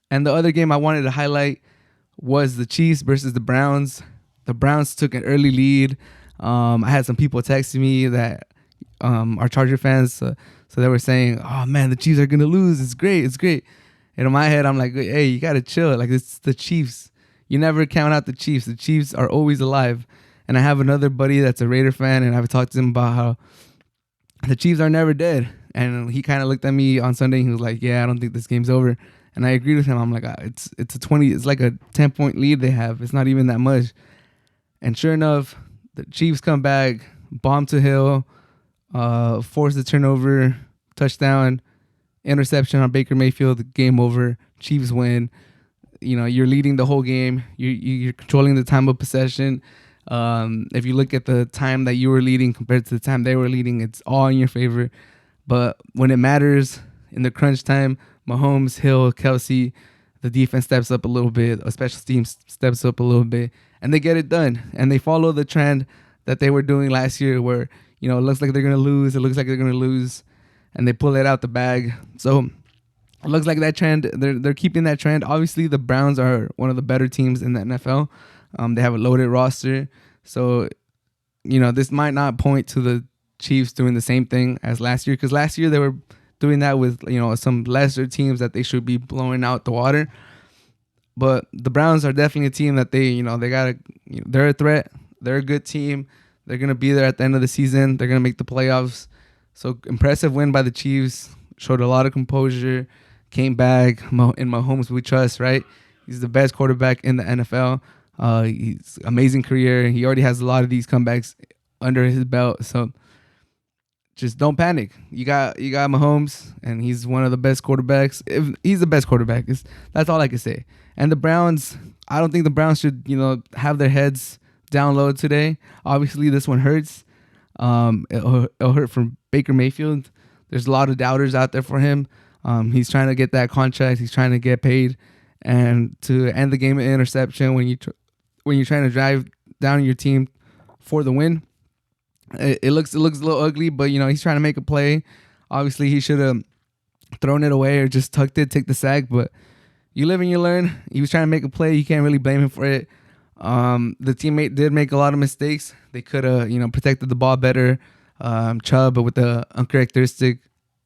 And the other game I wanted to highlight was the Chiefs versus the Browns. The Browns took an early lead. I had some people texting me that are Charger fans, so they were saying, "Oh man, the Chiefs are gonna lose. It's great, it's great." And in my head, I'm like, "Hey, you gotta chill. Like it's the Chiefs. You never count out the Chiefs. The Chiefs are always alive." And I have another buddy that's a Raider fan, and I've talked to him about how the Chiefs are never dead. And he kind of looked at me on Sunday. And he was like, "Yeah, I don't think this game's over." And I agreed with him. I'm like, it's a 20. It's like a 10 point lead they have. It's not even that much." And sure enough, the Chiefs come back, bomb to Hill, force the turnover, touchdown, interception on Baker Mayfield. Game over. Chiefs win. You're leading the whole game. You're controlling the time of possession. If you look at the time that you were leading compared to the time they were leading, it's all in your favor. But when it matters in the crunch time, Mahomes, Hill, Kelsey, the defense steps up a little bit, a special team steps up a little bit, and they get it done. And they follow the trend that they were doing last year where, it looks like they're going to lose. It looks like they're going to lose. And they pull it out the bag. So it looks like that trend, they're keeping that trend. Obviously, the Browns are one of the better teams in the NFL. They have a loaded roster. So, this might not point to the Chiefs doing the same thing as last year, because last year they were doing that with, some lesser teams that they should be blowing out the water. But the Browns are definitely a team that they're a threat. They're a good team. They're going to be there at the end of the season. They're going to make the playoffs. So impressive win by the Chiefs. Showed a lot of composure. Came back. In Mahomes we trust, right? He's the best quarterback in the NFL. He's amazing career. He already has a lot of these comebacks under his belt. So just don't panic. You got Mahomes, and he's one of the best quarterbacks. If he's the best quarterback, that's all I can say. And the Browns, I don't think the Browns should, have their heads down low today. Obviously, this one hurts. It'll hurt from Baker Mayfield. There's a lot of doubters out there for him. He's trying to get that contract. He's trying to get paid, and to end the game in interception when you're trying to drive down your team for the win. It looks a little ugly, but he's trying to make a play. Obviously, he should have thrown it away or just tucked it, take the sack. But you live and you learn. He was trying to make a play. You can't really blame him for it. The teammate did make a lot of mistakes. They could have protected the ball better. Chubb with the uncharacteristic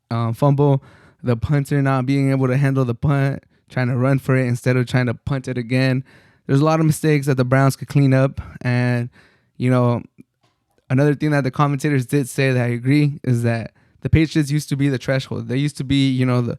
fumble, the punter not being able to handle the punt, trying to run for it instead of trying to punt it again. There's a lot of mistakes that the Browns could clean up. And another thing that the commentators did say that I agree is that the Patriots used to be the threshold. They used to be, your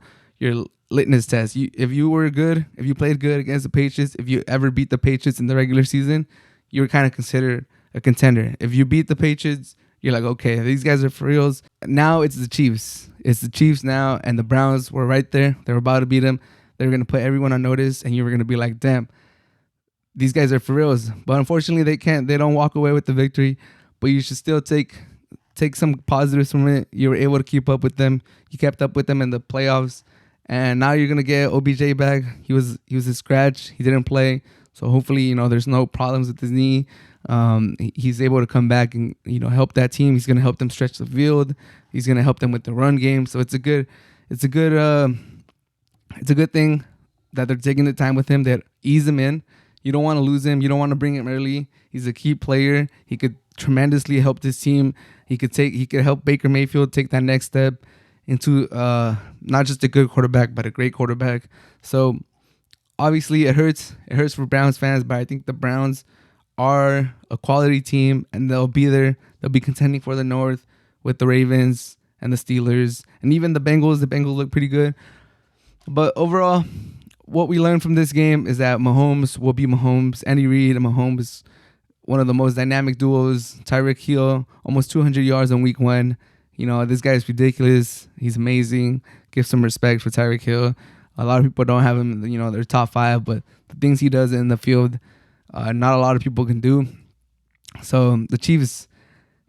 litmus test. If you played good against the Patriots, if you ever beat the Patriots in the regular season, you were kind of considered a contender. If you beat the Patriots, you're like, okay, these guys are for reals. Now it's the Chiefs. It's the Chiefs now, and the Browns were right there. They were about to beat them. They were going to put everyone on notice, and you were going to be like, damn, these guys are for reals. But unfortunately, they don't walk away with the victory. But you should still take some positives from it. You were able to keep up with them. You kept up with them in the playoffs. And now you're gonna get OBJ back. He was a scratch. He didn't play. So hopefully, there's no problems with his knee. He's able to come back and help that team. He's gonna help them stretch the field. He's gonna help them with the run game. So it's a good thing that they're taking the time with him, that ease him in. You don't want to lose him. You don't want to bring him early. He's a key player. He could tremendously help this team. He could help Baker Mayfield take that next step into not just a good quarterback, but a great quarterback. So obviously it hurts. It hurts for Browns fans, but I think the Browns are a quality team, and they'll be there. They'll be contending for the North with the Ravens and the Steelers, and even the Bengals. The Bengals look pretty good. But overall, what we learned from this game is that Mahomes will be Mahomes. Andy Reid and Mahomes, one of the most dynamic duos. Tyreek Hill, almost 200 yards in week 1. This guy is ridiculous. He's amazing. Give some respect for Tyreek Hill. A lot of people don't have him, their top 5, but the things he does in the field, not a lot of people can do. So the Chiefs,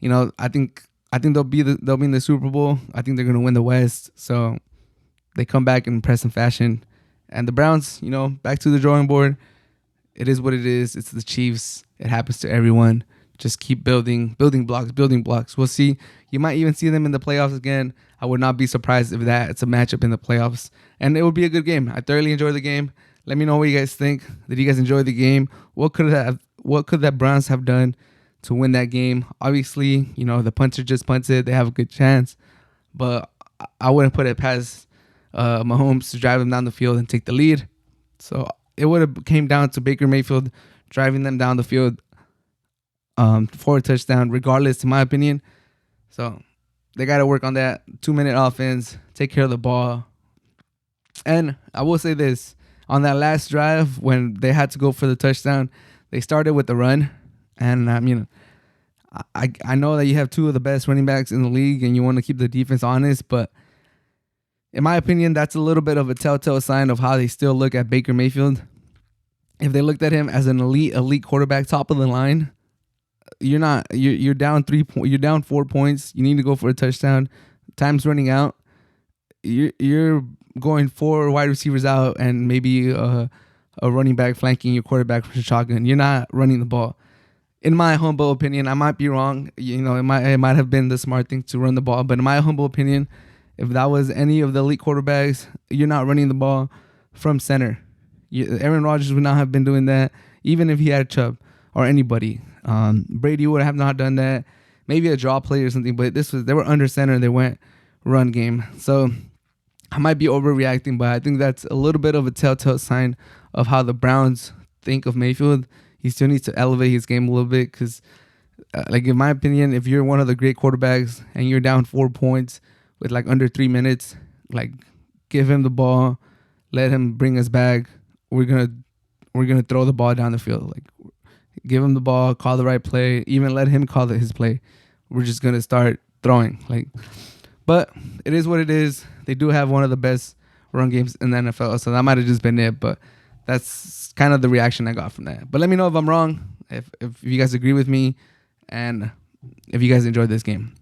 I think they'll be in the Super Bowl. I think they're gonna win the West. So they come back in impressive fashion. And the Browns, back to the drawing board. It is what it is. It's the Chiefs. It happens to everyone. just keep building blocks. We'll see. You might even see them in the playoffs again. I would not be surprised if it's a matchup in the playoffs, and it would be a good game. I thoroughly enjoyed the game. Let me know what you guys think. Did you guys enjoy the game? What could that Browns have done to win that game? Obviously, the punter just punted. They have a good chance, but I wouldn't put it past Mahomes to drive them down the field and take the lead. So it would have came down to Baker Mayfield driving them down the field for a touchdown, regardless, in my opinion. So they got to work on that 2-minute offense, take care of the ball. And I will say this, on that last drive when they had to go for the touchdown, they started with the run. And I know that you have two of the best running backs in the league and you want to keep the defense honest, but in my opinion, that's a little bit of a telltale sign of how they still look at Baker Mayfield. If they looked at him as an elite quarterback, top of the line, you're not. You're down 3 points. You're down 4 points. You need to go for a touchdown. Time's running out. You're going 4 wide receivers out and maybe a running back flanking your quarterback from shotgun. You're not running the ball. In my humble opinion, I might be wrong. It might have been the smart thing to run the ball, but in my humble opinion, if that was any of the elite quarterbacks, you're not running the ball from center. Aaron Rodgers would not have been doing that, even if he had Chubb or anybody. Brady would have not done that. Maybe a draw play or something, but they were under center and they went run game. So I might be overreacting, but I think that's a little bit of a telltale sign of how the Browns think of Mayfield. He still needs to elevate his game a little bit because, in my opinion, if you're one of the great quarterbacks and you're down 4 points with under 3 minutes, give him the ball, let him bring us back. We're gonna throw the ball down the field. Give him the ball, call the right play, even let him call his play. We're just gonna start throwing. But it is what it is. They do have one of the best run games in the NFL, so that might have just been it. But that's kind of the reaction I got from that. But let me know if I'm wrong, if you guys agree with me, and if you guys enjoyed this game.